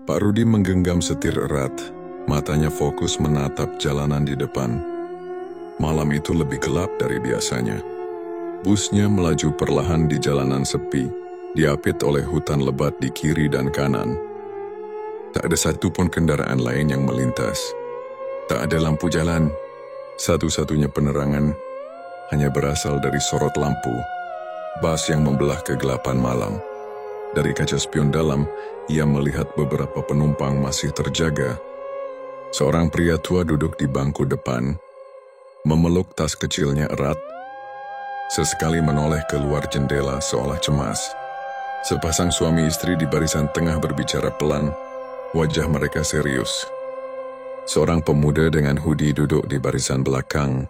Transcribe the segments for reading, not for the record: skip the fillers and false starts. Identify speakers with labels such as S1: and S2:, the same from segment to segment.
S1: Pak Rudi menggenggam setir erat, matanya fokus menatap jalanan di depan. Malam itu lebih gelap dari biasanya. Busnya melaju perlahan di jalanan sepi, diapit oleh hutan lebat di kiri dan kanan. Tak ada satupun kendaraan lain yang melintas. Tak ada lampu jalan. Satu-satunya penerangan hanya berasal dari sorot lampu, bas yang membelah kegelapan malam. Dari kaca spion dalam, ia melihat beberapa penumpang masih terjaga. Seorang pria tua duduk di bangku depan, memeluk tas kecilnya erat, sesekali menoleh keluar jendela seolah cemas. Sepasang suami istri di barisan tengah berbicara pelan, wajah mereka serius. Seorang pemuda dengan hoodie duduk di barisan belakang,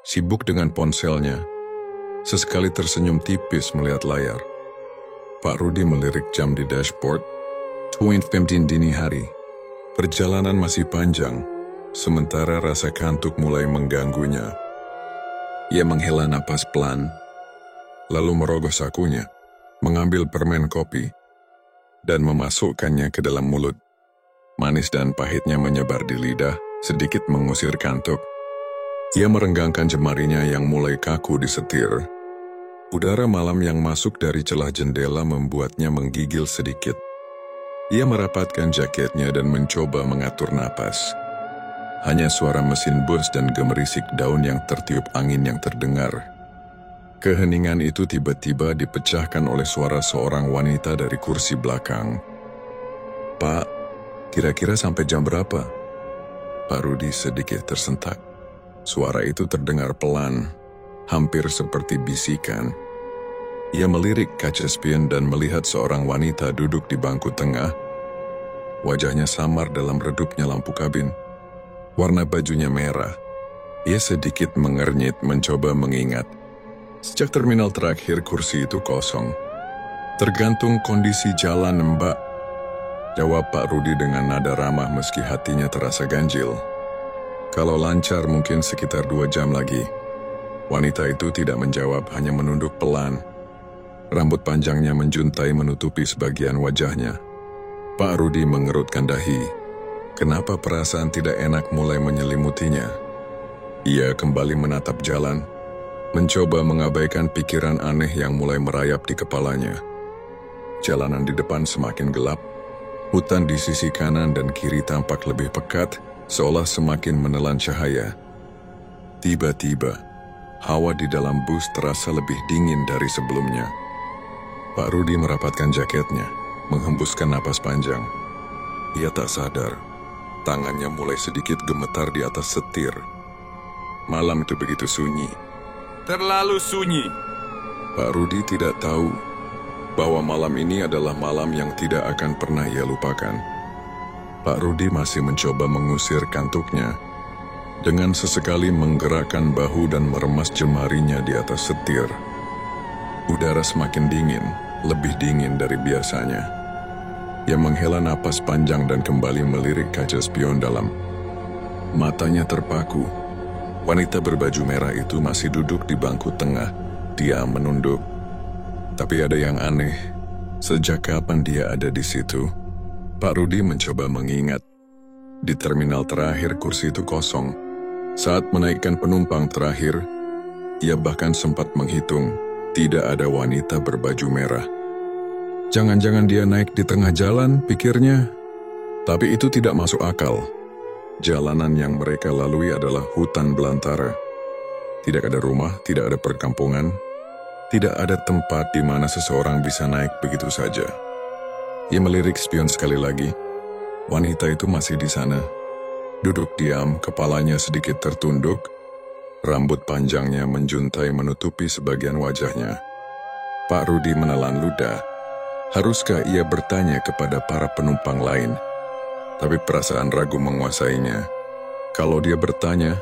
S1: sibuk dengan ponselnya, sesekali tersenyum tipis melihat layar. Pak Rudi melirik jam di dashboard, 2:15 dini hari. Perjalanan masih panjang, sementara rasa kantuk mulai mengganggunya. Ia menghela napas pelan, lalu merogoh sakunya, mengambil permen kopi, dan memasukkannya ke dalam mulut. Manis dan pahitnya menyebar di lidah, sedikit mengusir kantuk. Ia merenggangkan jemarinya yang mulai kaku di setir. Udara malam yang masuk dari celah jendela membuatnya menggigil sedikit. Ia merapatkan jaketnya dan mencoba mengatur napas. Hanya suara mesin bus dan gemerisik daun yang tertiup angin yang terdengar. Keheningan itu tiba-tiba dipecahkan oleh suara seorang wanita dari kursi belakang. "Pak, kira-kira sampai jam berapa?" Pak Rudi sedikit tersentak. Suara itu terdengar pelan, hampir seperti bisikan. Ia melirik kaca spion dan melihat seorang wanita duduk di bangku tengah. Wajahnya samar dalam redupnya lampu kabin. Warna bajunya merah. Ia sedikit mengernyit mencoba mengingat. Sejak terminal terakhir kursi itu kosong. "Tergantung kondisi jalan, Mbak," jawab Pak Rudi dengan nada ramah meski hatinya terasa ganjil. "Kalau lancar mungkin sekitar 2 jam lagi." Wanita itu tidak menjawab, hanya menunduk pelan. Rambut panjangnya menjuntai menutupi sebagian wajahnya. Pak Rudi mengerutkan dahi. Kenapa perasaan tidak enak mulai menyelimutinya? Ia kembali menatap jalan, mencoba mengabaikan pikiran aneh yang mulai merayap di kepalanya. Jalanan di depan semakin gelap. Hutan di sisi kanan dan kiri tampak lebih pekat, seolah semakin menelan cahaya. Tiba-tiba, hawa di dalam bus terasa lebih dingin dari sebelumnya. Pak Rudi merapatkan jaketnya, menghembuskan napas panjang. Ia tak sadar, tangannya mulai sedikit gemetar di atas setir. Malam itu begitu sunyi.
S2: Terlalu sunyi.
S1: Pak Rudi tidak tahu bahwa malam ini adalah malam yang tidak akan pernah ia lupakan. Pak Rudi masih mencoba mengusir kantuknya, dengan sesekali menggerakkan bahu dan meremas jemarinya di atas setir. Udara semakin dingin, lebih dingin dari biasanya. Ia menghela napas panjang dan kembali melirik kaca spion dalam. Matanya terpaku. Wanita berbaju merah itu masih duduk di bangku tengah. Dia menunduk. Tapi ada yang aneh. Sejak kapan dia ada di situ? Pak Rudi mencoba mengingat. Di terminal terakhir kursi itu kosong. Saat menaikkan penumpang terakhir, ia bahkan sempat menghitung. Tidak ada wanita berbaju merah. Jangan-jangan dia naik di tengah jalan, pikirnya. Tapi itu tidak masuk akal. Jalanan yang mereka lalui adalah hutan belantara. Tidak ada rumah, tidak ada perkampungan. Tidak ada tempat di mana seseorang bisa naik begitu saja. Ia melirik spion sekali lagi. Wanita itu masih di sana. Duduk diam, kepalanya sedikit tertunduk. Rambut panjangnya menjuntai menutupi sebagian wajahnya. Pak Rudi menelan ludah. Haruskah ia bertanya kepada para penumpang lain? Tapi perasaan ragu menguasainya. Kalau dia bertanya,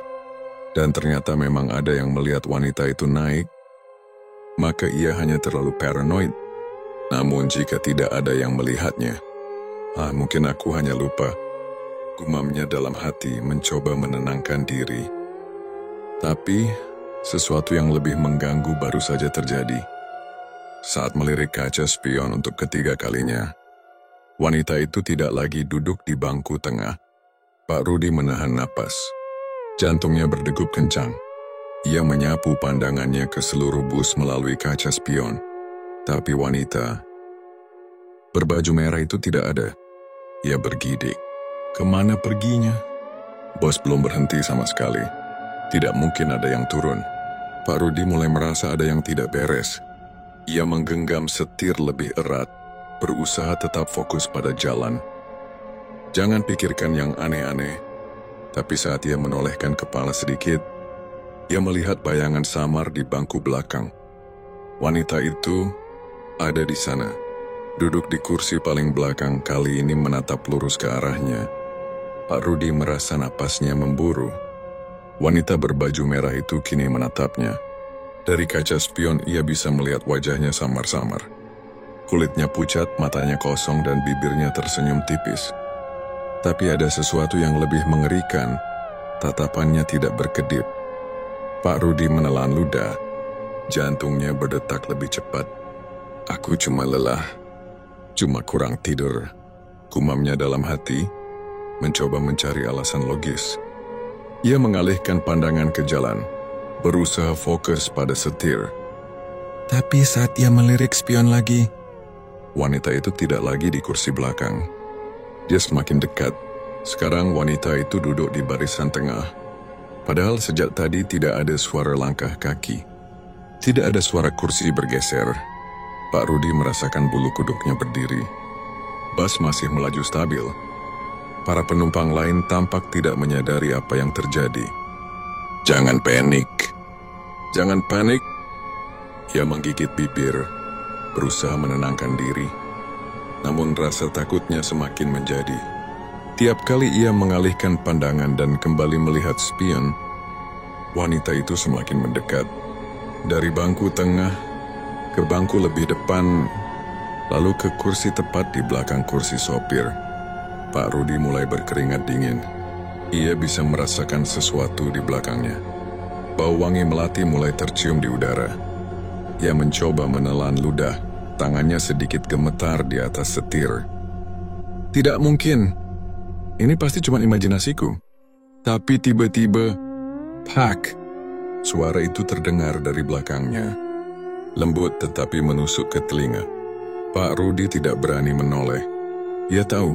S1: dan ternyata memang ada yang melihat wanita itu naik, maka ia hanya terlalu paranoid. Namun jika tidak ada yang melihatnya, mungkin aku hanya lupa. Gumamnya dalam hati mencoba menenangkan diri. Tapi, sesuatu yang lebih mengganggu baru saja terjadi. Saat melirik kaca spion untuk ketiga kalinya, Wanita itu tidak lagi duduk di bangku tengah. Pak Rudi menahan napas. Jantungnya berdegup kencang. Ia menyapu pandangannya ke seluruh bus melalui kaca spion. Tapi wanita berbaju merah itu tidak ada. Ia bergidik. Kemana perginya? Bos belum berhenti sama sekali. Tidak mungkin ada yang turun. Pak Rudi mulai merasa ada yang tidak beres. Ia menggenggam setir lebih erat, berusaha tetap fokus pada jalan. Jangan pikirkan yang aneh-aneh. Tapi saat ia menolehkan kepala sedikit, ia melihat bayangan samar di bangku belakang. Wanita itu ada di sana, duduk di kursi paling belakang, kali ini menatap lurus ke arahnya. Pak Rudi merasa napasnya memburu. Wanita berbaju merah itu kini menatapnya. Dari kaca spion ia bisa melihat wajahnya samar-samar. Kulitnya pucat, matanya kosong dan bibirnya tersenyum tipis. Tapi ada sesuatu yang lebih mengerikan. Tatapannya tidak berkedip. Pak Rudi menelan ludah. Jantungnya berdetak lebih cepat. Aku cuma lelah. Cuma kurang tidur. Gumamnya dalam hati, mencoba mencari alasan logis. Ia mengalihkan pandangan ke jalan, berusaha fokus pada setir. Tapi saat ia melirik spion lagi, wanita itu tidak lagi di kursi belakang. Dia semakin dekat. Sekarang wanita itu duduk di barisan tengah. Padahal sejak tadi tidak ada suara langkah kaki. Tidak ada suara kursi bergeser. Pak Rudi merasakan bulu kuduknya berdiri. Bus masih melaju stabil. Para penumpang lain tampak tidak menyadari apa yang terjadi. Jangan panik. Jangan panik. Ia menggigit bibir, berusaha menenangkan diri. Namun rasa takutnya semakin menjadi. Tiap kali ia mengalihkan pandangan dan kembali melihat spion, wanita itu semakin mendekat. Dari bangku tengah ke bangku lebih depan, lalu ke kursi tepat di belakang kursi sopir. Pak Rudi mulai berkeringat dingin. Ia bisa merasakan sesuatu di belakangnya. Bau wangi melati mulai tercium di udara. Ia mencoba menelan ludah. Tangannya sedikit gemetar di atas setir. Tidak mungkin. Ini pasti cuma imajinasiku. Tapi tiba-tiba, pak! Suara itu terdengar dari belakangnya. Lembut tetapi menusuk ke telinga. Pak Rudi tidak berani menoleh. Ia tahu,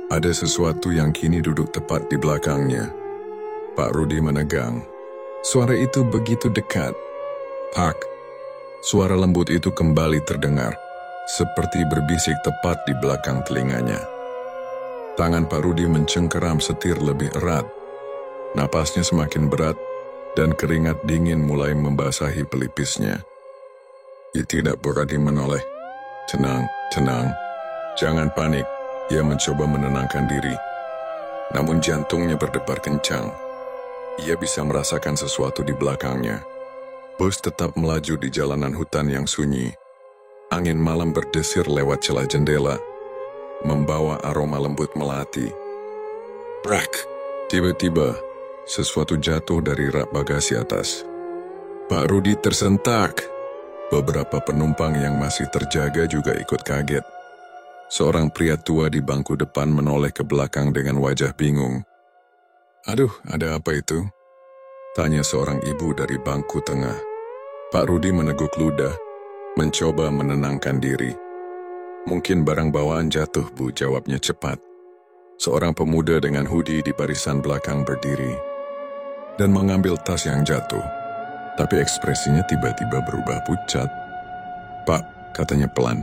S1: ada sesuatu yang kini duduk tepat di belakangnya. Pak Rudi menegang. Suara itu begitu dekat. Pak! Suara lembut itu kembali terdengar, seperti berbisik tepat di belakang telinganya. Tangan Pak Rudi mencengkeram setir lebih erat. Napasnya semakin berat, dan keringat dingin mulai membasahi pelipisnya. Ia tidak berani menoleh. Tenang, tenang. Jangan panik. Ia mencoba menenangkan diri. Namun jantungnya berdebar kencang. Ia bisa merasakan sesuatu di belakangnya. Bus tetap melaju di jalanan hutan yang sunyi. Angin malam berdesir lewat celah jendela, membawa aroma lembut melati. Brak! Tiba-tiba, sesuatu jatuh dari rak bagasi atas. Pak Rudi tersentak. Beberapa penumpang yang masih terjaga juga ikut kaget. Seorang pria tua di bangku depan menoleh ke belakang dengan wajah bingung. Aduh, ada apa itu? Tanya seorang ibu dari bangku tengah. Pak Rudi meneguk ludah, mencoba menenangkan diri. Mungkin barang bawaan jatuh, Bu, jawabnya cepat. Seorang pemuda dengan hoodie di barisan belakang berdiri dan mengambil tas yang jatuh. Tapi ekspresinya tiba-tiba berubah pucat. Pak, katanya pelan.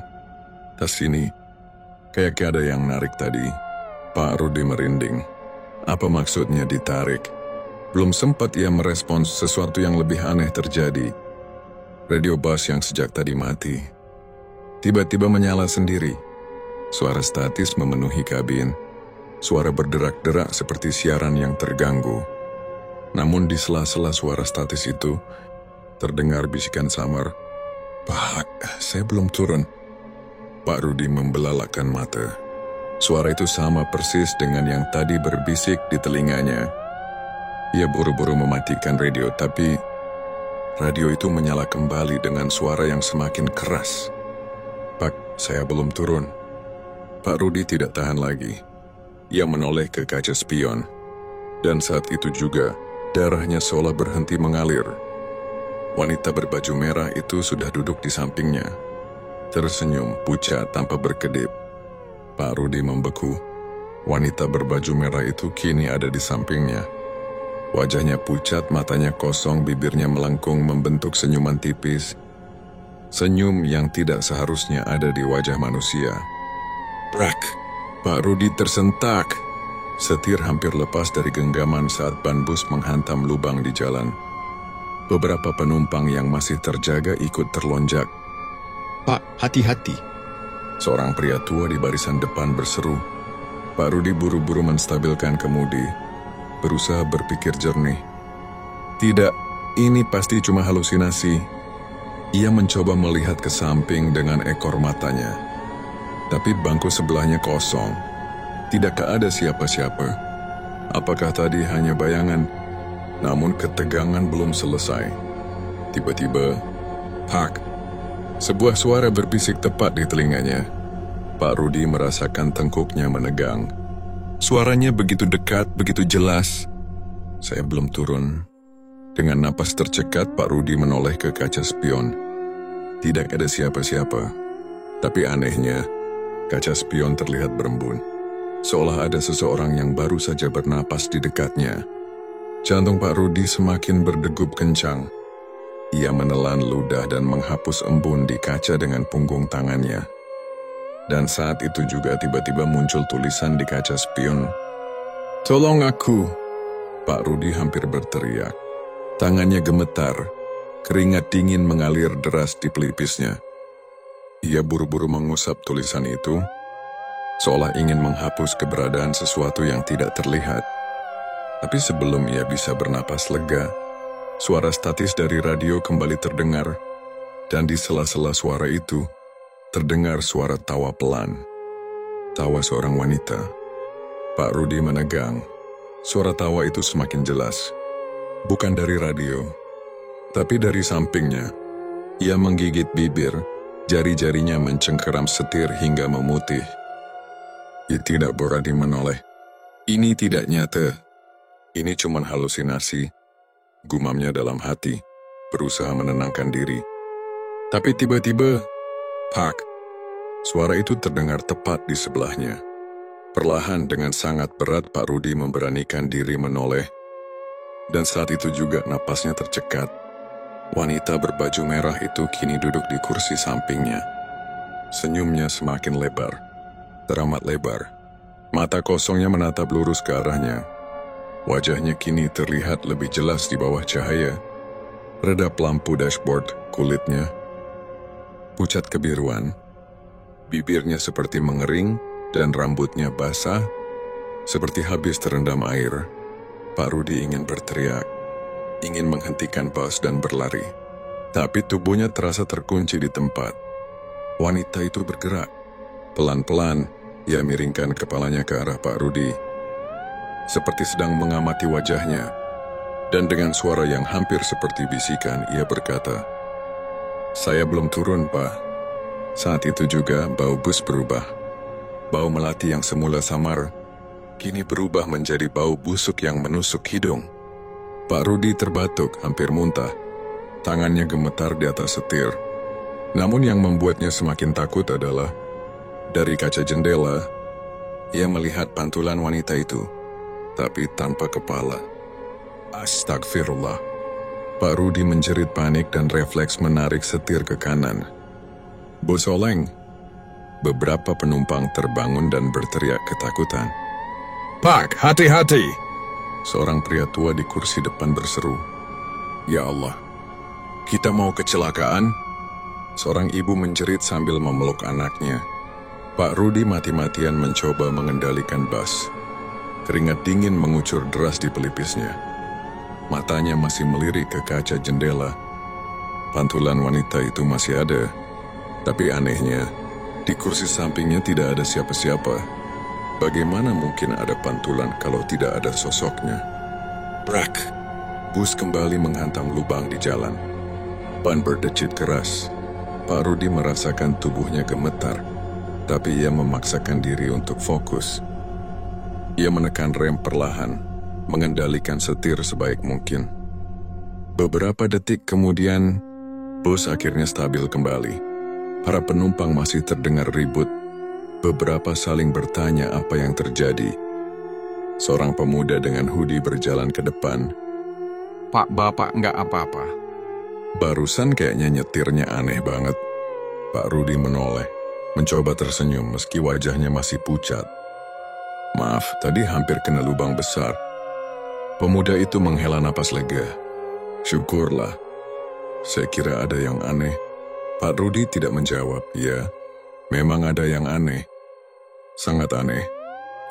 S1: Tas ini, kayak ada yang narik tadi. Pak Rudi merinding. Apa maksudnya ditarik? Belum sempat ia merespons, sesuatu yang lebih aneh terjadi. Radio bus yang sejak tadi mati tiba-tiba menyala sendiri. Suara statis memenuhi kabin. Suara berderak-derak seperti siaran yang terganggu. Namun di sela-sela suara statis itu terdengar bisikan samar. Pak, saya belum turun. Pak Rudi membelalakkan mata. Suara itu sama persis dengan yang tadi berbisik di telinganya. Ia buru-buru mematikan radio, tapi radio itu menyala kembali dengan suara yang semakin keras. Pak, saya belum turun. Pak Rudi tidak tahan lagi. Ia menoleh ke kaca spion. Dan saat itu juga, darahnya seolah berhenti mengalir. Wanita berbaju merah itu sudah duduk di sampingnya. Tersenyum, pucat tanpa berkedip. Pak Rudi membeku. Wanita berbaju merah itu kini ada di sampingnya. Wajahnya pucat, matanya kosong, bibirnya melengkung membentuk senyuman tipis. Senyum yang tidak seharusnya ada di wajah manusia. Brak! Pak Rudi tersentak. Setir hampir lepas dari genggaman saat ban bus menghantam lubang di jalan. Beberapa penumpang yang masih terjaga ikut terlonjak.
S3: Pak, hati-hati.
S1: Seorang pria tua di barisan depan berseru. Pak Rudi buru-buru menstabilkan kemudi, berusaha berpikir jernih. Tidak, ini pasti cuma halusinasi. Ia mencoba melihat ke samping dengan ekor matanya. Tapi bangku sebelahnya kosong. Tidakkah ada siapa-siapa? Apakah tadi hanya bayangan? Namun ketegangan belum selesai. Tiba-tiba, Pak! Sebuah suara berbisik tepat di telinganya. Pak Rudi merasakan tengkuknya menegang. Suaranya begitu dekat, begitu jelas. Saya belum turun. Dengan napas tercekat, Pak Rudi menoleh ke kaca spion. Tidak ada siapa-siapa. Tapi anehnya, kaca spion terlihat berembun. Seolah ada seseorang yang baru saja bernapas di dekatnya. Jantung Pak Rudi semakin berdegup kencang. Ia menelan ludah dan menghapus embun di kaca dengan punggung tangannya. Dan saat itu juga tiba-tiba muncul tulisan di kaca spion. "Tolong aku!" Pak Rudi hampir berteriak. Tangannya gemetar, keringat dingin mengalir deras di pelipisnya. Ia buru-buru mengusap tulisan itu, seolah ingin menghapus keberadaan sesuatu yang tidak terlihat. Tapi sebelum ia bisa bernapas lega, suara statis dari radio kembali terdengar, dan di sela-sela suara itu, terdengar suara tawa pelan. Tawa seorang wanita. Pak Rudi menegang. Suara tawa itu semakin jelas. Bukan dari radio, tapi dari sampingnya. Ia menggigit bibir, jari-jarinya mencengkeram setir hingga memutih. Ia tidak berani menoleh. Ini tidak nyata. Ini cuma halusinasi. Gumamnya dalam hati, berusaha menenangkan diri. Tapi tiba-tiba, Pak! Suara itu terdengar tepat di sebelahnya. Perlahan dengan sangat berat Pak Rudi memberanikan diri menoleh. Dan saat itu juga napasnya tercekat. Wanita berbaju merah itu kini duduk di kursi sampingnya. Senyumnya semakin lebar, teramat lebar. Mata kosongnya menatap lurus ke arahnya. Wajahnya kini terlihat lebih jelas di bawah cahaya. Redap lampu dashboard, kulitnya pucat kebiruan. Bibirnya seperti mengering dan rambutnya basah, seperti habis terendam air. Pak Rudi ingin berteriak, ingin menghentikan bus dan berlari. Tapi tubuhnya terasa terkunci di tempat. Wanita itu bergerak. Pelan-pelan, ia miringkan kepalanya ke arah Pak Rudi, seperti sedang mengamati wajahnya. Dan dengan suara yang hampir seperti bisikan, ia berkata, "Saya belum turun, Pak." Saat itu juga bau bus berubah. Bau melati yang semula samar, kini berubah menjadi bau busuk yang menusuk hidung. Pak Rudi terbatuk, hampir muntah. Tangannya gemetar di atas setir. Namun yang membuatnya semakin takut adalah, dari kaca jendela, ia melihat pantulan wanita itu, tapi tanpa kepala. Astagfirullah. Pak Rudi menjerit panik dan refleks menarik setir ke kanan. "Bos oleng!" Beberapa penumpang terbangun dan berteriak ketakutan.
S2: Pak, hati-hati!
S1: Seorang pria tua di kursi depan berseru. "Ya Allah, kita mau kecelakaan?" Seorang ibu menjerit sambil memeluk anaknya. Pak Rudi mati-matian mencoba mengendalikan bus. Keringat dingin mengucur deras di pelipisnya. Matanya masih melirik ke kaca jendela. Pantulan wanita itu masih ada. Tapi anehnya, di kursi sampingnya tidak ada siapa-siapa. Bagaimana mungkin ada pantulan kalau tidak ada sosoknya? Brak! Bus kembali menghantam lubang di jalan. Ban berdecit keras. Pak Rudi merasakan tubuhnya gemetar. tapi ia memaksakan diri untuk fokus. Ia menekan rem perlahan, mengendalikan setir sebaik mungkin. Beberapa detik kemudian, bus akhirnya stabil kembali. Para penumpang masih terdengar ribut. Beberapa saling bertanya apa yang terjadi. Seorang pemuda dengan hoodie berjalan ke depan.
S2: Pak, Bapak nggak apa-apa.
S1: Barusan kayaknya nyetirnya aneh banget. Pak Rudi menoleh, mencoba tersenyum meski wajahnya masih pucat. Maaf, tadi hampir kena lubang besar. Pemuda itu menghela napas lega. Syukurlah. Saya kira ada yang aneh. Pak Rudi tidak menjawab. Ya, memang ada yang aneh. Sangat aneh.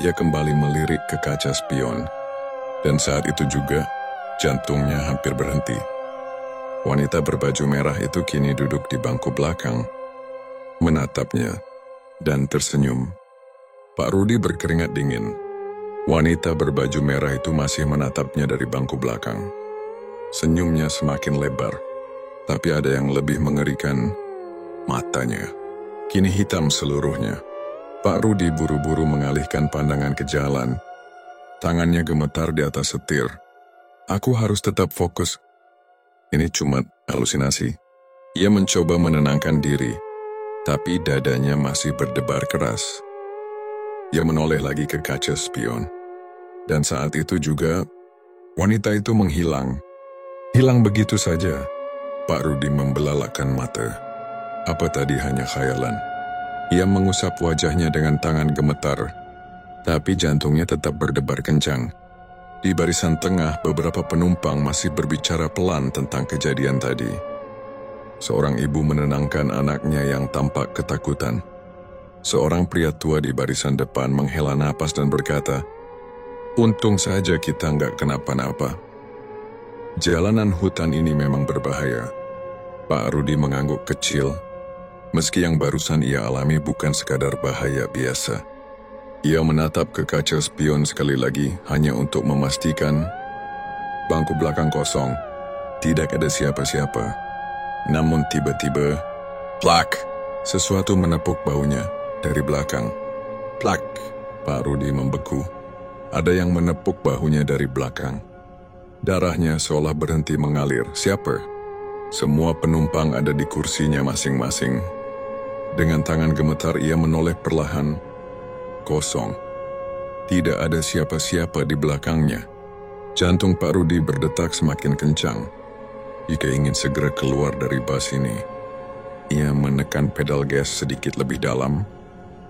S1: Ia kembali melirik ke kaca spion. Dan saat itu juga, jantungnya hampir berhenti. Wanita berbaju merah itu kini duduk di bangku belakang, menatapnya, dan tersenyum. Pak Rudi berkeringat dingin. Wanita berbaju merah itu masih menatapnya dari bangku belakang. Senyumnya semakin lebar, tapi ada yang lebih mengerikan, matanya. Kini hitam seluruhnya. Pak Rudi buru-buru mengalihkan pandangan ke jalan. Tangannya gemetar di atas setir. Aku harus tetap fokus. Ini cuma halusinasi. Ia mencoba menenangkan diri, tapi dadanya masih berdebar keras. Ia menoleh lagi ke kaca spion. Dan saat itu juga, wanita itu menghilang. Hilang begitu saja. Pak Rudi membelalakkan mata. Apa tadi hanya khayalan? Ia mengusap wajahnya dengan tangan gemetar, tapi jantungnya tetap berdebar kencang. Di barisan tengah, beberapa penumpang masih berbicara pelan tentang kejadian tadi. Seorang ibu menenangkan anaknya yang tampak ketakutan. Seorang pria tua di barisan depan menghela napas dan berkata, "Untung saja kita nggak kenapa-napa." Jalanan hutan ini memang berbahaya. Pak Rudi mengangguk kecil. Meski yang barusan ia alami bukan sekadar bahaya biasa. Ia menatap ke kaca spion sekali lagi hanya untuk memastikan bangku belakang kosong. Tidak ada siapa-siapa. Namun tiba-tiba, plak! Sesuatu menepuk baunya dari belakang. Plak! Pak Rudi membeku. Ada yang menepuk bahunya dari belakang. Darahnya seolah berhenti mengalir. Siapa? Semua penumpang ada di kursinya masing-masing. Dengan tangan gemetar ia menoleh perlahan. Kosong. Tidak ada siapa-siapa di belakangnya. Jantung Pak Rudi berdetak semakin kencang. Jika ingin segera keluar dari bus ini, ia menekan pedal gas sedikit lebih dalam,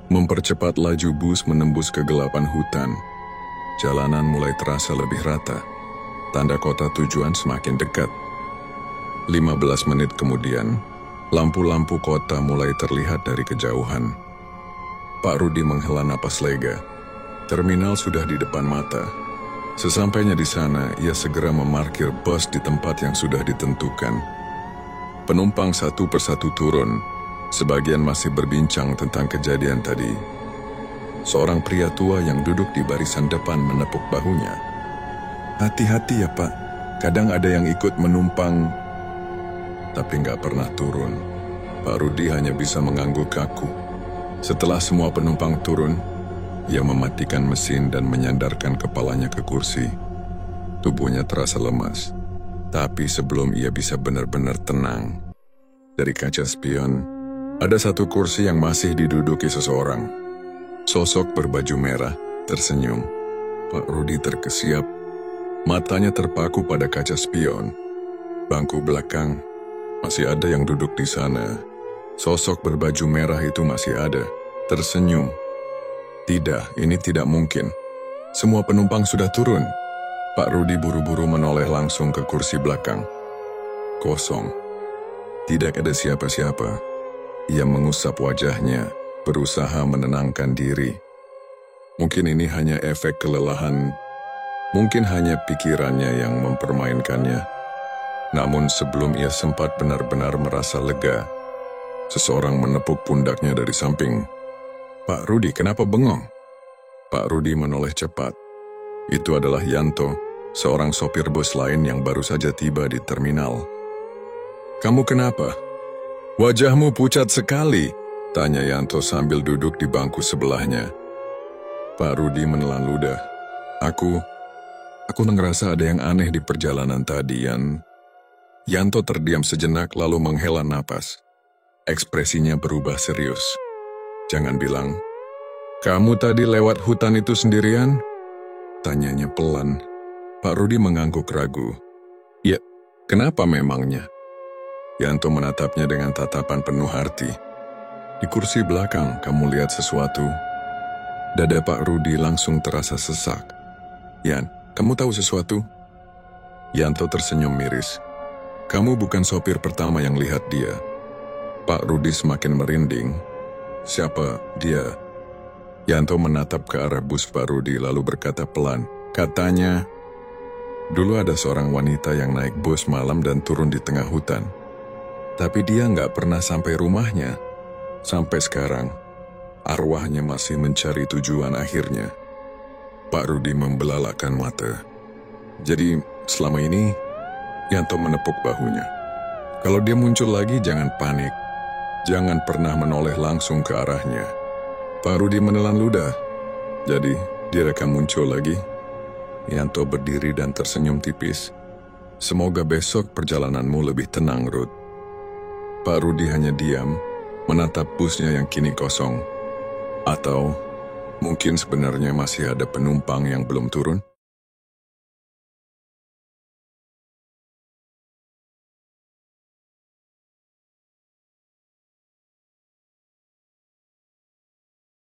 S1: mempercepat laju bus menembus kegelapan hutan. Jalanan mulai terasa lebih rata. Tanda kota tujuan semakin dekat. 15 menit kemudian, lampu-lampu kota mulai terlihat dari kejauhan. Pak Rudi menghela napas lega. Terminal sudah di depan mata. Sesampainya di sana, ia segera memarkir bus di tempat yang sudah ditentukan. Penumpang satu persatu turun. Sebagian masih berbincang tentang kejadian tadi. Seorang pria tua yang duduk di barisan depan menepuk bahunya. "Hati-hati ya Pak, kadang ada yang ikut menumpang." Tapi nggak pernah turun. Pak Rudi hanya bisa mengangguk kaku. Setelah semua penumpang turun, ia mematikan mesin dan menyandarkan kepalanya ke kursi. Tubuhnya terasa lemas. Tapi sebelum ia bisa benar-benar tenang, dari kaca spion, ada satu kursi yang masih diduduki seseorang. Sosok berbaju merah tersenyum. Pak Rudi terkesiap. Matanya terpaku pada kaca spion. Bangku belakang, masih ada yang duduk di sana. Sosok berbaju merah itu masih ada, tersenyum. Tidak, ini tidak mungkin. Semua penumpang sudah turun. Pak Rudi buru-buru menoleh langsung ke kursi belakang. Kosong. Tidak ada siapa-siapa. Ia mengusap wajahnya, berusaha menenangkan diri. Mungkin ini hanya efek kelelahan. Mungkin hanya pikirannya yang mempermainkannya. Namun sebelum ia sempat benar-benar merasa lega, seseorang menepuk pundaknya dari samping. "Pak Rudi, kenapa bengong?" Pak Rudi menoleh cepat. Itu adalah Yanto, seorang sopir bus lain yang baru saja tiba di terminal. "Kamu kenapa? Wajahmu pucat sekali. Tanya Yanto sambil duduk di bangku sebelahnya. Pak Rudi menelan ludah. Aku ngerasa ada yang aneh di perjalanan tadi, Yan. Yanto terdiam sejenak lalu menghela napas. Ekspresinya berubah serius. Jangan bilang, kamu tadi lewat hutan itu sendirian? Tanyanya pelan. Pak Rudi mengangguk ragu. Ya, kenapa memangnya? Yanto menatapnya dengan tatapan penuh arti. Di kursi belakang kamu lihat sesuatu? Dada Pak Rudi langsung terasa sesak. Yan, kamu tahu sesuatu? Yanto tersenyum miris. Kamu bukan sopir pertama yang lihat dia. Pak Rudi semakin merinding. Siapa dia? Yanto menatap ke arah bus Pak Rudi lalu berkata pelan. Katanya, dulu ada seorang wanita yang naik bus malam dan turun di tengah hutan. Tapi dia nggak pernah sampai rumahnya. Sampai sekarang, arwahnya masih mencari tujuan akhirnya. Pak Rudi membelalakkan mata. Jadi, selama ini, Yanto menepuk bahunya. Kalau dia muncul lagi, jangan panik. Jangan pernah menoleh langsung ke arahnya. Pak Rudi menelan ludah. Jadi, dia akan muncul lagi? Yanto berdiri dan tersenyum tipis. Semoga besok perjalananmu lebih tenang, Ruth. Pak Rudi hanya diam, menatap busnya yang kini kosong. Atau mungkin sebenarnya masih ada penumpang yang belum turun?